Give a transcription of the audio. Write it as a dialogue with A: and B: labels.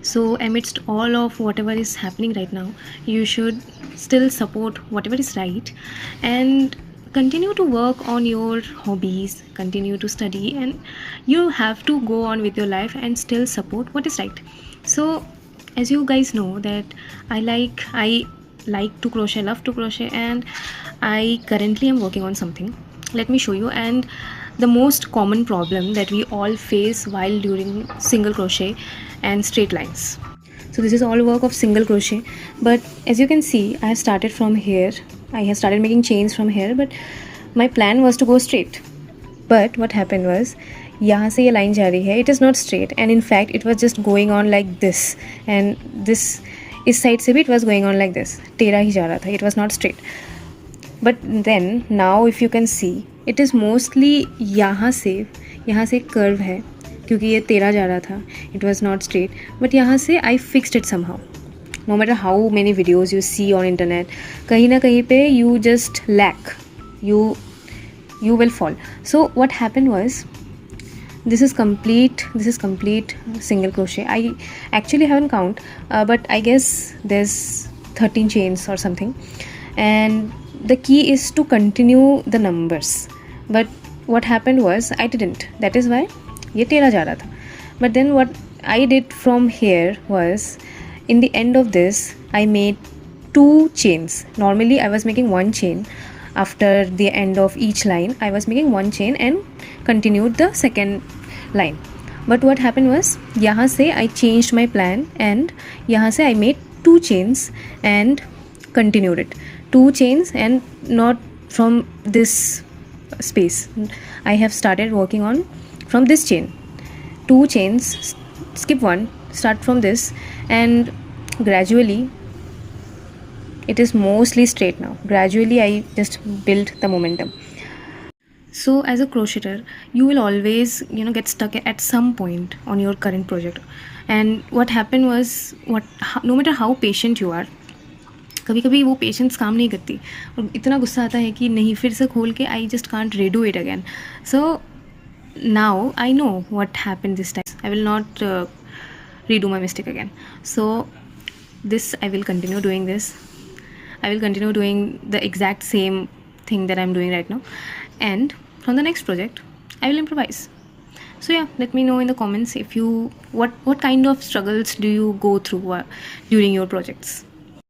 A: So amidst all of whatever is happening right now, you should still support whatever is right and continue to work on your hobbies, continue to study, and you have to go on with your life and still support what is right. So as you guys know that I like to crochet, love to crochet, and I currently am working on something. Let me show you. And the most common problem that we all face while doing single crochet and straight lines. So this is all work of single crochet, but as you can see, I have started from here. I have started making chains from here, but my plan was to go straight. But what happened was, यहाँ से ये line जा रही है, it is not straight, and in fact it was just going on like this, and this इस side से भी it was going on like this, टेढ़ा ही जा रहा था, it was not straight. But then now if you can see, it is mostly यहाँ से curve है, क्योंकि ये टेढ़ा जा रहा था, it was not straight. But यहाँ से I fixed it somehow. No matter how many videos you see on internet, कहीं ना कहीं पे you just lack, you will fall. So what happened was, this is complete single crochet. I actually haven't count, but I guess there's 13 chains or something, and the key is to continue the numbers. But what happened was, I didn't. That is why ये टेढ़ा जा रहा था. But then what I did from here was, in the end of this I made 2 chains. Normally I was making 1 chain. After the end of each line I was making 1 chain and continued the second line. But what happened was, यहाँ से I changed my plan, and यहाँ से I made 2 chains and continued it. 2 chains, and not from this space. I have started working on from this chain. 2 chains, skip 1, start from this, and gradually it is mostly straight now. Gradually I just built the momentum. So as a crocheter, you will always get stuck at some point on your current project. And what happened was, no matter how patient you are, कभी कभी वो patience काम नहीं करती और इतना गुस्सा आता है कि नहीं, फिर से खोल के I just can't redo it again. So now I know what happened this time. I will not redo my mistake again. So this I will continue doing this. I will continue doing the exact same thing that I'm doing right now, and from the next project I will improvise. So yeah, let me know in the comments if you what kind of struggles do you go through during your projects.